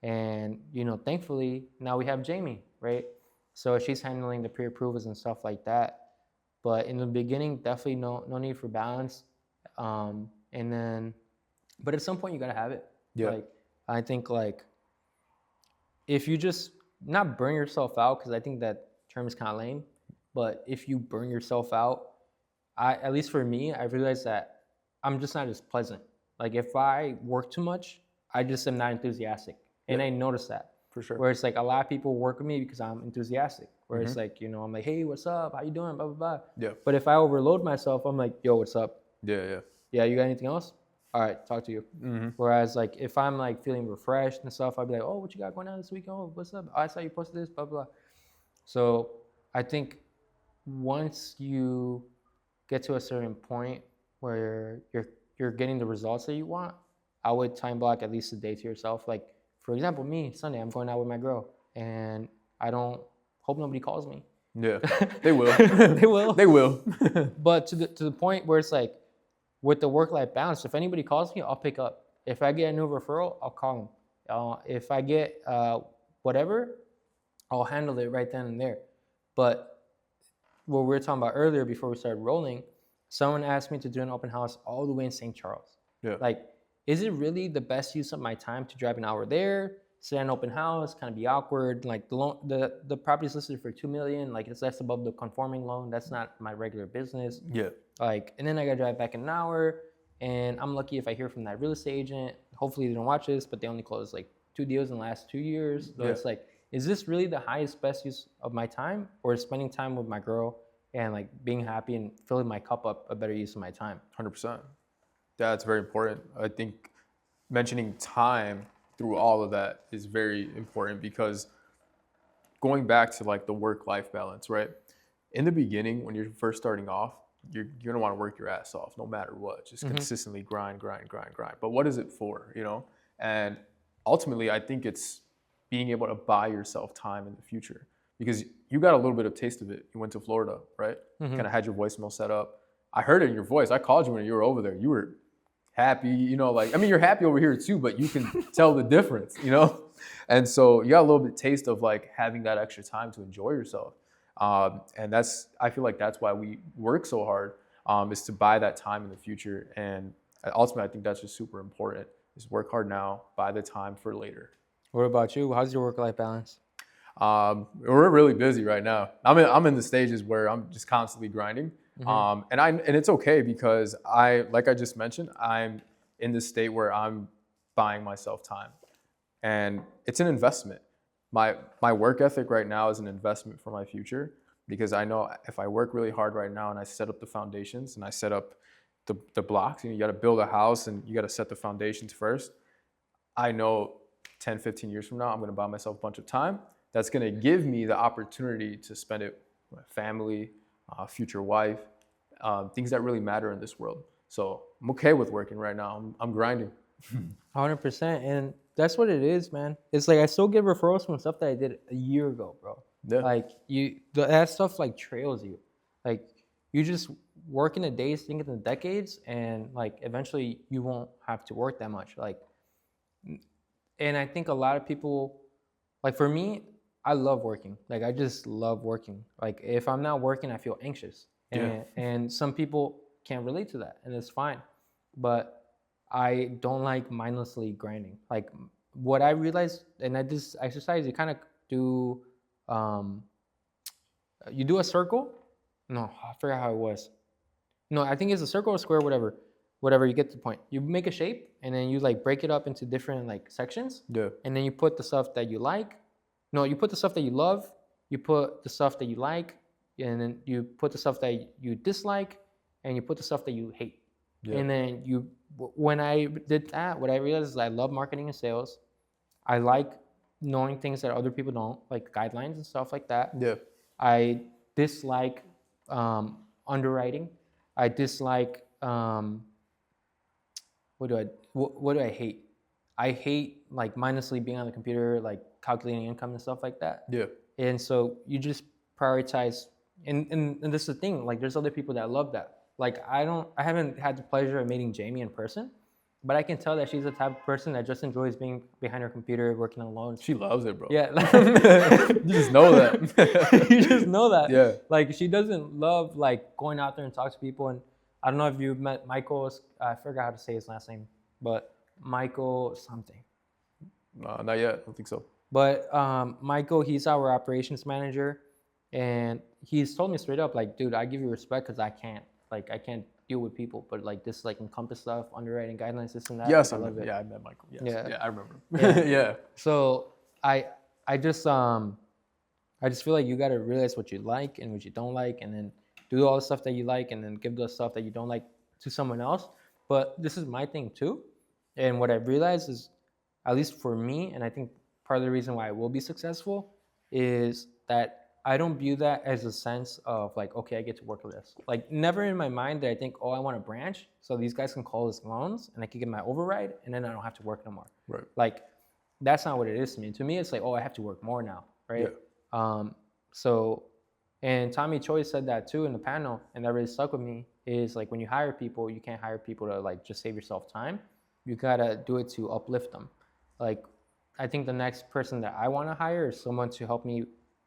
And, you know, thankfully, now we have Jamie, right? So she's handling the pre-approvals and stuff like that. But in the beginning, definitely no need for balance. But at some point, you got to have it. Yeah. Like, I think, like, if you just not burn yourself out, because I think that term is kind of lame, but if you burn yourself out, at least for me, I realized that I'm just not as pleasant. Like, if I work too much, I just am not enthusiastic. And I noticed that. For sure. Where it's like a lot of people work with me because I'm enthusiastic. Where it's like, you know, I'm like, hey, what's up? How you doing? Blah, blah, blah. Yeah. But if I overload myself, I'm like, yo, what's up? Yeah. Yeah, you got anything else? All right, talk to you. Whereas, like, if I'm like feeling refreshed and stuff, I'd be like, oh, what you got going on this week? Oh, what's up? Oh, I saw you posted this, blah, blah. So I think once you get to a certain point where you're getting the results that you want, I would time block at least a day to yourself. Like, for example, me, Sunday, I'm going out with my girl, and I don't hope nobody calls me. Yeah, they will. They will. But to the point where it's like, with the work-life balance, if anybody calls me, I'll pick up. If I get a new referral, I'll call them. If I get whatever, I'll handle it right then and there. But what we were talking about earlier before we started rolling, someone asked me to do an open house all the way in St. Charles. Yeah. Like, is it really the best use of my time to drive an hour there, sit at an open house, kind of be awkward? Like, the property's listed for $2 million. Like, it's less above the conforming loan. That's not my regular business. Yeah. Like, and then I gotta drive back in an hour, and I'm lucky if I hear from that real estate agent. Hopefully they don't watch this, but they only closed like 2 deals in the last 2 years. So it's like, is this really the highest, best use of my time, or is spending time with my girl and like being happy and filling my cup up a better use of my time? 100%. Yeah, it's very important. I think mentioning time through all of that is very important, because going back to like the work-life balance, right? In the beginning, when you're first starting off, you're gonna want to work your ass off no matter what. Just consistently grind. But what is it for, you know? And ultimately, I think it's being able to buy yourself time in the future, because you got a little bit of taste of it. You went to Florida, right? Kind of had your voicemail set up. I heard it in your voice. I called you when you were over there. You were happy, you know, like, I mean, you're happy over here too, but you can tell the difference, you know? And so you got a little bit taste of like having that extra time to enjoy yourself. And I feel like that's why we work so hard, is to buy that time in the future. And ultimately, I think that's just super important, is work hard now, buy the time for later. What about you? How's your work-life balance? We're really busy right now. I'm in the stages where I'm just constantly grinding. And it's okay because like I just mentioned, I'm in this state where I'm buying myself time, and it's an investment. My work ethic right now is an investment for my future, because I know if I work really hard right now and I set up the foundations and I set up the blocks, you got to build a house and you got to set the foundations first. I know 10, 15 years from now, I'm going to buy myself a bunch of time that's going to give me the opportunity to spend it with my family, future wife, things that really matter in this world. So I'm okay with working right now. I'm grinding. 100%. And that's what it is, man. It's like I still get referrals from stuff that I did a year ago, bro. Yeah. Like that stuff like trails you. Like you just work in the days, think in the decades, and like eventually you won't have to work that much. Like, and I think a lot of people, like for me, I love working. Like I just love working. Like if I'm not working, I feel anxious. And some people can't relate to that, and it's fine. But I don't like mindlessly grinding. Like what I realized, and I did this exercise, you kind of do, you do a circle. No, I forgot how it was. No, I think it's a circle or square, whatever. You get the point. You make a shape, and then you like break it up into different like sections. Yeah. And then you put the stuff that you like. No, you put the stuff that you love. You put the stuff that you like, and then you put the stuff that you dislike, and you put the stuff that you hate. Yeah. And then when I did that, what I realized is I love marketing and sales. I like knowing things that other people don't, like guidelines and stuff like that. Yeah. I dislike underwriting. I dislike what do I hate? I hate like mindlessly being on the computer, like calculating income and stuff like that. Yeah. And so you just prioritize, and this is the thing, like there's other people that love that. Like I haven't had the pleasure of meeting Jamie in person, but I can tell that she's the type of person that just enjoys being behind her computer, working on loans. She loves it, bro. Yeah. You just know that. You just know that. Yeah. Like she doesn't love like going out there and talk to people. And I don't know if you've met Michael, I forgot how to say his last name, but Michael something. Not yet. I don't think so. But Michael, he's our operations manager, and he's told me straight up, like, dude, I give you respect because I can't deal with people, but like this like encompass stuff, underwriting guidelines, this and that. Yes, I love it. Yeah, I met Michael. Yes. Yeah, I remember. Yeah. Yeah. So I just feel like you gotta realize what you like and what you don't like, and then do all the stuff that you like, and then give the stuff that you don't like to someone else. But this is my thing too, and what I've realized is, at least for me, and I think part of the reason why I will be successful is that I don't view that as a sense of like, okay, I get to work with this. Like never in my mind that I think, oh, I want a branch so these guys can call this loans and I can get my override and then I don't have to work no more. Right. Like that's not what it is to me. To me, it's like, oh, I have to work more now, right? Yeah. And Tommy Choi said that too in the panel, and that really stuck with me, is like when you hire people, you can't hire people to like just save yourself time. You gotta do it to uplift them. Like I think the next person that I wanna hire is someone to help me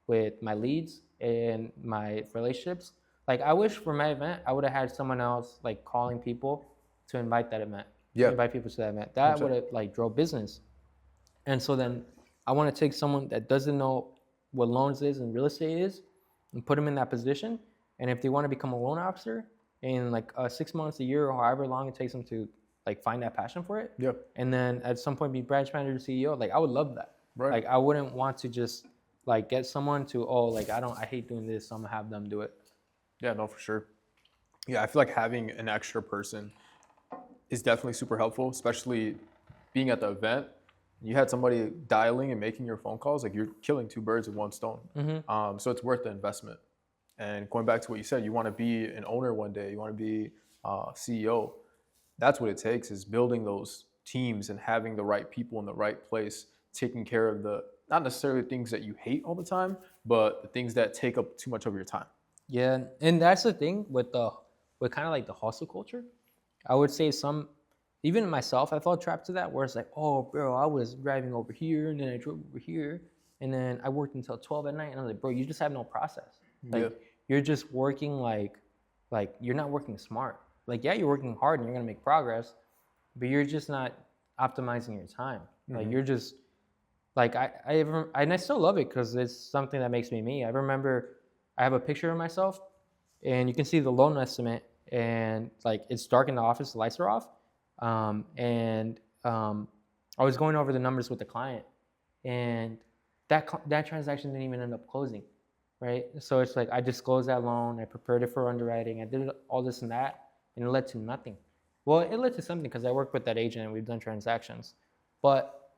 with my leads and my relationships. Like I wish for my event, I would have had someone else like calling people to invite that event. Yeah. Invite people to that event. That would have like drove business. And so then I want to take someone that doesn't know what loans is and real estate is and put them in that position. And if they want to become a loan officer in like 6 months, a year, or however long it takes them to like find that passion for it. Yeah. And then at some point be branch manager, CEO, like I would love that. Right. Like I wouldn't want to just like get someone to, oh, like I hate doing this, so I'm gonna have them do it. Yeah, no, for sure. Yeah, I feel like having an extra person is definitely super helpful, especially being at the event. You had somebody dialing and making your phone calls, like you're killing two birds with one stone. Mm-hmm. So it's worth the investment. And going back to what you said, you want to be an owner one day, you want to be CEO. That's what it takes, is building those teams and having the right people in the right place, taking care of the, not necessarily things that you hate all the time, but the things that take up too much of your time. Yeah, and that's the thing with kind of like the hustle culture. I would say some even myself, I felt trapped to that where it's like, oh, bro, I was driving over here and then I drove over here and then I worked until 12 at night. And I was like, bro, you just have no process. Like, Yeah. you're just working like you're not working smart. Like, yeah, you're working hard and you're going to make progress, but you're just not optimizing your time. Like, you're just, like, and I still love it because it's something that makes me me. I remember I have a picture of myself and you can see the loan estimate and like it's dark in the office, the lights are off. I was going over the numbers with the client, and that transaction didn't even end up closing, right? So it's like I disclosed that loan, I prepared it for underwriting, I did all this and that, and it led to nothing. Well, it led to something because I worked with that agent and we've done transactions, but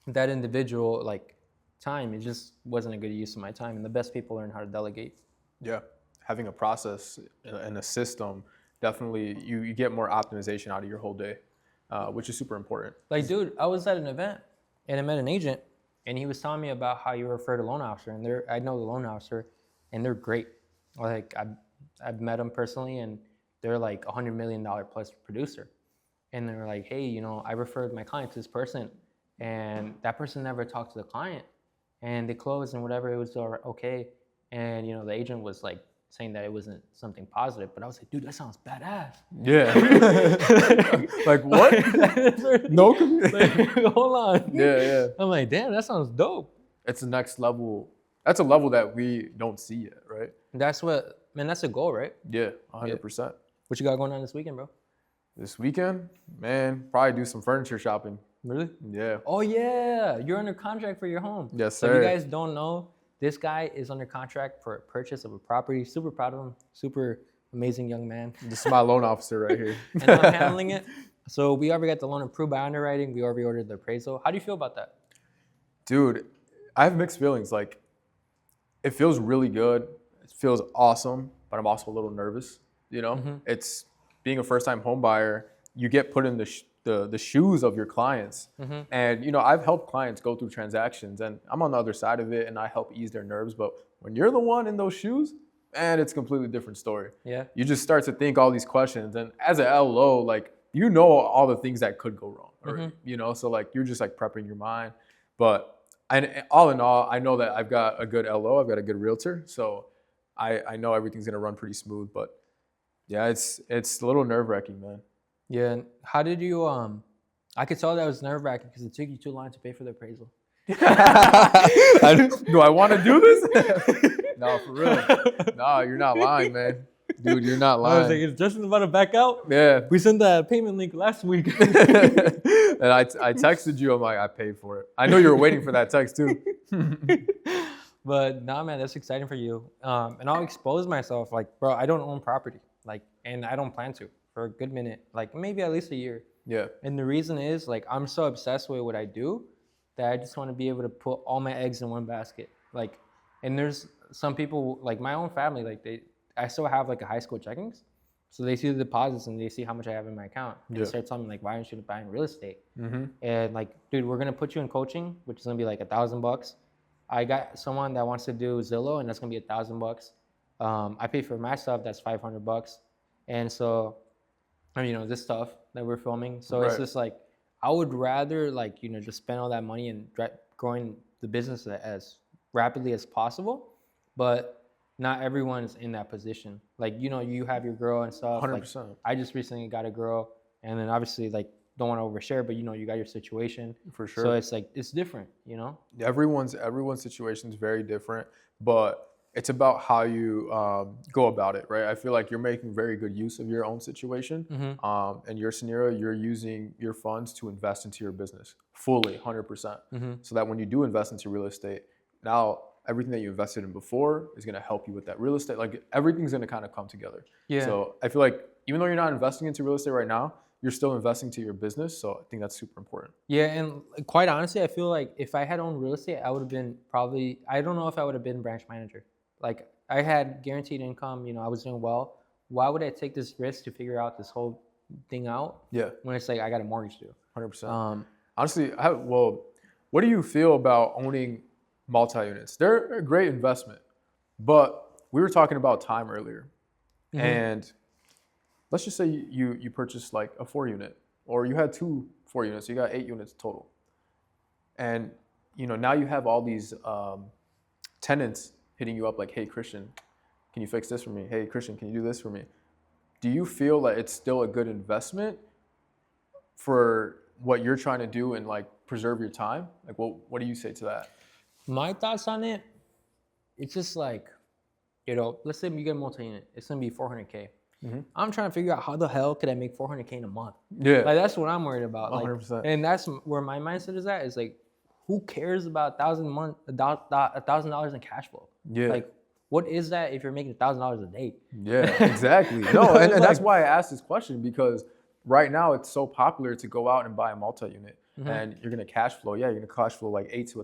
that individual like time, it just wasn't a good use of my time. And the best people learn how to delegate. Yeah, having a process and a system, definitely you get more optimization out of your whole day, which is super important. Like, dude, I was at an event and I met an agent and he was telling me about how you refer to loan officer, and I know the loan officer and they're great. Like, I've met them personally and they're like $100 million plus producer. And they're like, hey, you know, I referred my client to this person and that person never talked to the client and they closed and whatever, it was okay. And, you know, the agent was like saying that it wasn't something positive, but I was like, dude, that sounds badass. Yeah. Like, what? No. Like, hold on. Yeah. I'm like, damn, that sounds dope. It's the next level. That's a level that we don't see yet, right? That's a goal, right? Yeah, 100%. What you got going on this weekend, bro? This weekend, man, probably do some furniture shopping. Really? Yeah. Oh, yeah. You're under contract for your home. Yes, So sir. if you guys don't know, this guy is under contract for a purchase of a property. Super proud of him. Super amazing young man. This is my loan officer right here. And I'm handling it. So we already got the loan approved by underwriting. We already ordered the appraisal. How do you feel about that? Dude, I have mixed feelings. Like, it feels really good. It feels awesome, but I'm also a little nervous. You know, It's being a first-time home buyer. You get put in the shoes of your clients. And, you know, I've helped clients go through transactions and I'm on the other side of it and I help ease their nerves. But when you're the one in those shoes, man, it's a completely different story. Yeah. You just start to think all these questions. And as an LO, like, you know all the things that could go wrong. Or, you know, so like you're just like prepping your mind. But all in all, I know that I've got a good LO, I've got a good realtor. So I know everything's gonna run pretty smooth. But yeah, it's a little nerve-wracking, man. Yeah. And how did you, I could tell that was nerve-wracking because it took you too long to pay for the appraisal. Do I want to do this? No, for real. No, you're not lying, man. Dude, you're not lying. I was like, is Justin about to back out? Yeah. We sent that payment link last week. And I texted you. I'm like, I paid for it. I know you were waiting for that text too. But nah, man, that's exciting for you. And I'll expose myself. Like, bro, I don't own property. Like, and I don't plan to for a good minute. Like, maybe at least a year. Yeah. And the reason is, like, I'm so obsessed with what I do that I just want to be able to put all my eggs in one basket. Like, and there's some people, like my own family, like I still have like a high school checkings. So they see the deposits and they see how much I have in my account. And they start telling me like, why aren't you buying real estate? And like, dude, we're going to put you in coaching, which is going to be like $1,000. I got someone that wants to do Zillow and that's going to be $1,000. I pay for my stuff. That's $500. And so, you know, this stuff that we're filming. So it's just like, I would rather like, you know, just spend all that money and growing the business as rapidly as possible. But not everyone's in that position. Like, you know, you have your girl and stuff. 100%. Like, I just recently got a girl and then obviously like don't want to overshare, but you know, you got your situation. For sure. So it's like, it's different, you know? Everyone's situation is very different, but it's about how you go about it, right? I feel like you're making very good use of your own situation. In your scenario, you're using your funds to invest into your business fully, 100%. So that when you do invest into real estate, now everything that you invested in before is going to help you with that real estate. Like everything's going to kind of come together. Yeah. So I feel like even though you're not investing into real estate right now, you're still investing to your business. So I think that's super important. Yeah. And quite honestly, I feel like if I had owned real estate, I would have been probably, I don't know if I would have been branch manager. Like I had guaranteed income, you know, I was doing well. Why would I take this risk to figure out this whole thing out? Yeah. When it's like, I got a mortgage due. 100%. Honestly, what do you feel about owning multi-units? They're a great investment, but we were talking about time earlier. And let's just say you purchased like a 4-unit or you had 2 4-units, so you got 8 units total. And now you have all these tenants hitting you up like, hey, Christian, can you fix this for me? Hey, Christian, can you do this for me? Do you feel that it's still a good investment for what you're trying to do and like preserve your time? Like, what do you say to that? My thoughts on it, it's just like, let's say you get a multi-unit, it's gonna be $400K. I'm trying to figure out how the hell could I make $400K in a month? Yeah. Like that's what I'm worried about. 100%. And that's where my mindset is at. Is like, who cares about $1,000 in cash flow? Yeah. Like, what is that if you're making $1,000 a day? Yeah, exactly. No, and that's why I asked this question, because right now it's so popular to go out and buy a multi-unit, and you're gonna cash flow. Yeah, you're gonna cash flow like $800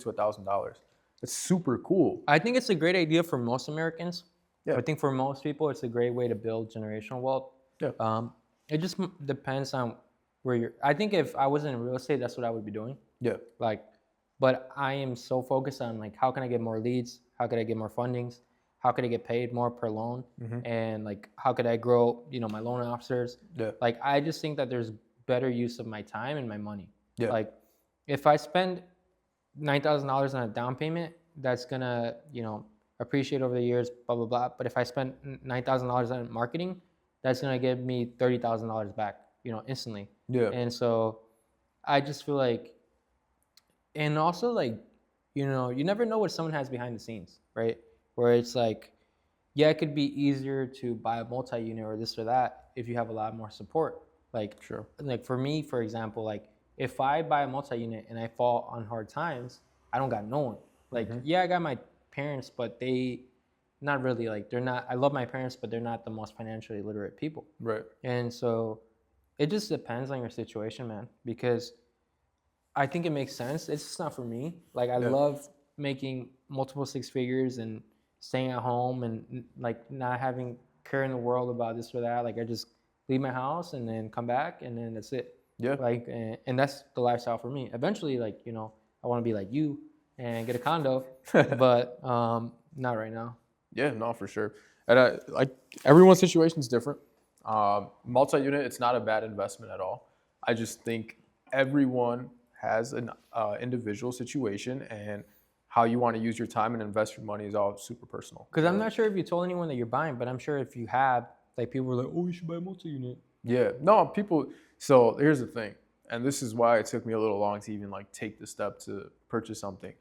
to $1,000. It's super cool. I think it's a great idea for most Americans. Yeah. I think for most people, it's a great way to build generational wealth. Yeah. It just depends on where you're. I think if I wasn't in real estate, that's what I would be doing. Yeah. But I am so focused on like, how can I get more leads? How could I get more fundings? How could I get paid more per loan? And like, how could I grow, my loan officers? Yeah. Like, I just think that there's better use of my time and my money. Yeah. Like, if I spend $9,000 on a down payment, that's gonna, appreciate over the years, blah, blah, blah. But if I spend $9,000 on marketing, that's gonna give me $30,000 back, instantly. Yeah. And so I just feel like, and also like, you never know what someone has behind the scenes, right? Where it's like, yeah, it could be easier to buy a multi-unit or this or that if you have a lot more support. Like, Sure. Like for me, for example, like if I buy a multi-unit and I fall on hard times, I don't got no one. Like, yeah, I got my parents, but they not really, like, they're not, I love my parents, but they're not the most financially literate people. Right. And so it just depends on your situation, man, because I think it makes sense. It's just not for me. Like, I love making multiple 6 figures and staying at home and like not having care in the world about this or that. Like, I just leave my house and then come back and then that's it. Yeah. Like, and that's the lifestyle for me. Eventually, like, I want to be like you and get a condo, but not right now. Yeah, no, for sure. And like everyone's situation is different. Multi-unit, it's not a bad investment at all. I just think everyone has an individual situation, and how you want to use your time and invest your money is all super personal. Because I'm not sure if you told anyone that you're buying, but I'm sure if you have, like, people were like, oh, you should buy a multi-unit. Yeah, no, people. So here's the thing, and this is why it took me a little long to even like take the step to purchase something.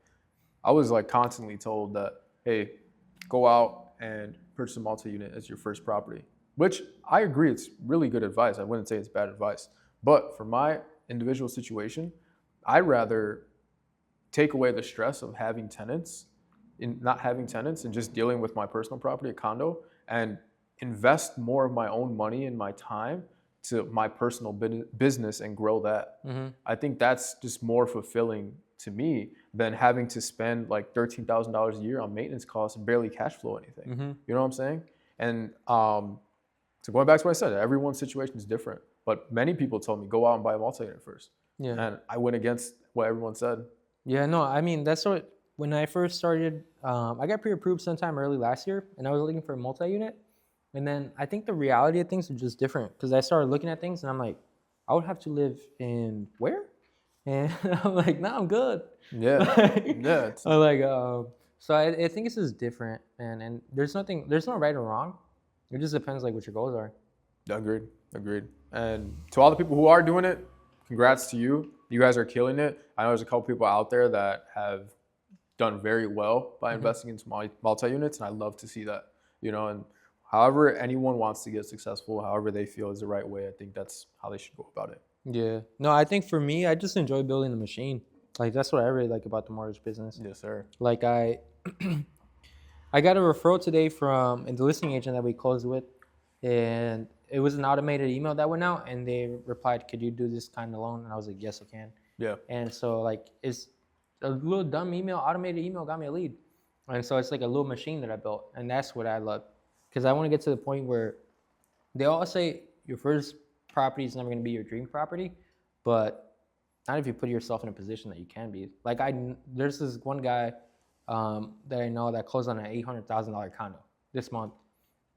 I was like constantly told that, hey, go out and purchase a multi-unit as your first property, which I agree, it's really good advice. I wouldn't say it's bad advice, but for my individual situation, I'd rather take away the stress of having tenants, not having tenants, and just dealing with my personal property, a condo, and invest more of my own money and my time to my personal business and grow that. I think that's just more fulfilling to me than having to spend like $13,000 a year on maintenance costs and barely cash flow anything. You know what I'm saying? And so going back to what I said, everyone's situation is different, but many people told me go out and buy a multi-unit first. Yeah. And I went against what everyone said. Yeah, no, I mean, that's what, when I first started, I got pre-approved sometime early last year, and I was looking for a multi-unit. And then I think the reality of things are just different, because I started looking at things and I'm like, I would have to live in where? And I'm like, no, I'm good. Yeah. Yeah. I'm like, so I think it's just different, man. And there's no right or wrong. It just depends like what your goals are. Agreed. And to all the people who are doing it, congrats to you. You guys are killing it. I know there's a couple people out there that have done very well by investing into multi-units, and I love to see that, and however anyone wants to get successful, however they feel is the right way, I think that's how they should go about it. Yeah. No, I think for me, I just enjoy building the machine. Like, that's what I really like about the mortgage business. Yes, sir. Like, I got a referral today from the listing agent that we closed with, and it was an automated email that went out, and they replied, could you do this kind of loan? And I was like, yes, I can. Yeah. And so, like, it's a little dumb email, automated email got me a lead. And so it's like a little machine that I built, and that's what I love. Because I want to get to the point where they all say your first property is never going to be your dream property, but not if you put yourself in a position that you can be. Like, there's this one guy that I know that closed on an $800,000 condo this month,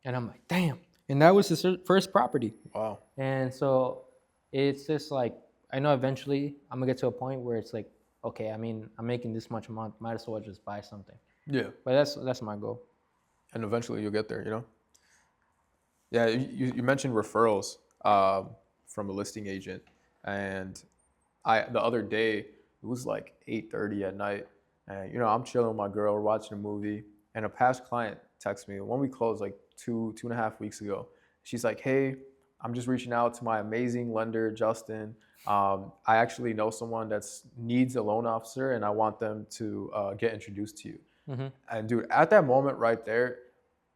and I'm like, damn. And that was his first property. Wow. And so it's just like, I know eventually I'm gonna get to a point where it's like, okay, I mean, I'm making this much a month, might as well just buy something. Yeah. But that's my goal. And eventually you'll get there, you know? Yeah, you mentioned referrals from a listing agent. And the other day, it was like 8:30 at night. And, you know, I'm chilling with my girl, we're watching a movie. And a past client texted me when we closed like two and a half weeks ago. She's like, hey, I'm just reaching out to my amazing lender, Justin. I actually know someone that needs a loan officer and I want them to get introduced to you. Mm-hmm. And dude, at that moment right there,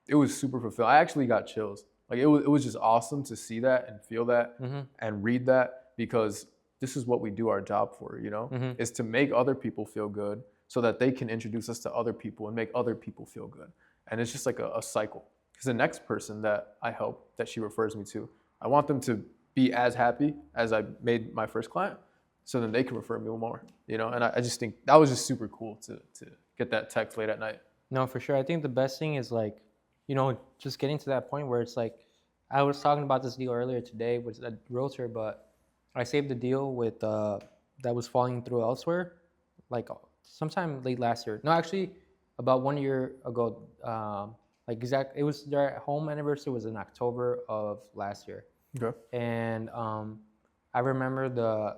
it was super fulfilling. I actually got chills. Like it was just awesome to see that and feel that mm-hmm. and read that, because this is what we do our job for, you know, mm-hmm. is to make other people feel good so that they can introduce us to other people and make other people feel good. And it's just like a cycle. Because the next person that I help, that she refers me to, I want them to be as happy as I made my first client, so then they can refer me more, you know? And I just think that was just super cool to get that text late at night. No, for sure. I think the best thing is like, you know, just getting to that point where it's like, I was talking about this deal earlier today with a realtor, but I saved the deal with that was falling through elsewhere, like sometime late last year. No, actually, about 1 year ago. It was their home anniversary was in October of last year. Okay. And I remember the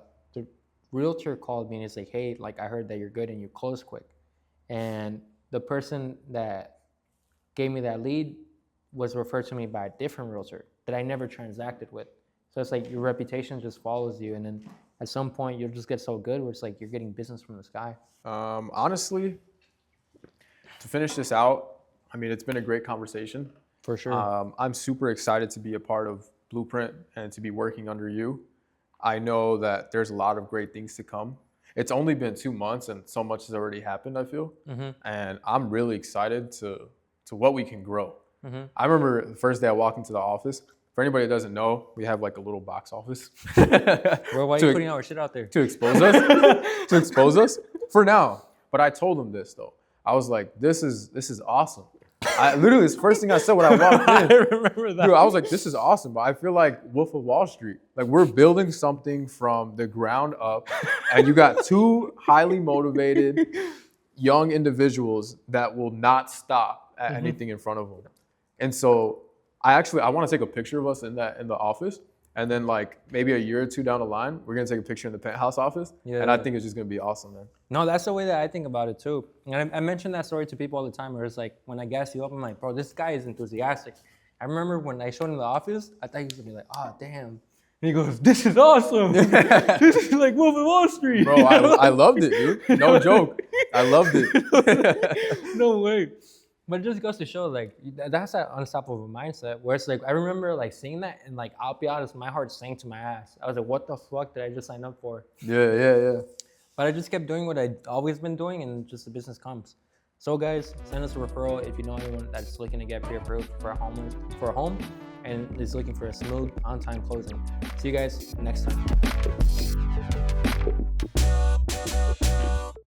realtor called me and it's like, hey, like I heard that you're good and you close quick. And the person that gave me that lead was referred to me by a different realtor that I never transacted with. So it's like your reputation just follows you, and then at some point you'll just get so good where it's like you're getting business from the sky. Honestly, to finish this out, I mean, it's been a great conversation. For sure. I'm super excited to be a part of BluPrint and to be working under you. I know that there's a lot of great things to come. It's only been 2 months and so much has already happened, I feel. Mm-hmm. And I'm really excited to what we can grow. Mm-hmm. I remember the first day I walked into the office. For anybody that doesn't know, we have like a little box office. Bro, why are you putting our shit out there? To expose us. To expose us for now. But I told them this though. I was like, this is awesome. I literally, it's the first thing I said when I walked in. I remember that. Dude, I was like, this is awesome. But I feel like Wolf of Wall Street. Like we're building something from the ground up. And you got two highly motivated young individuals that will not stop at anything in front of them. And so I want to take a picture of us in the office. And then like maybe a year or two down the line, we're going to take a picture in the penthouse office. Yeah. And I think it's just going to be awesome, man. No, that's the way that I think about it too. And I mention that story to people all the time where it's like, when I gas you up, I'm like, bro, this guy is enthusiastic. I remember when I showed him the office, I thought he was going to be like, oh, damn. And he goes, this is awesome. This is like Wolf of Wall Street. Bro, I loved it, dude. No joke. I loved it. No way. But it just goes to show, like, that's that unstoppable mindset where it's like, I remember, like, seeing that and, like, I'll be honest, my heart sank to my ass. I was like, what the fuck did I just sign up for? Yeah. But I just kept doing what I'd always been doing, and just the business comes. So, guys, send us a referral if you know anyone that's looking to get pre-approved for a home and is looking for a smooth, on-time closing. See you guys next time.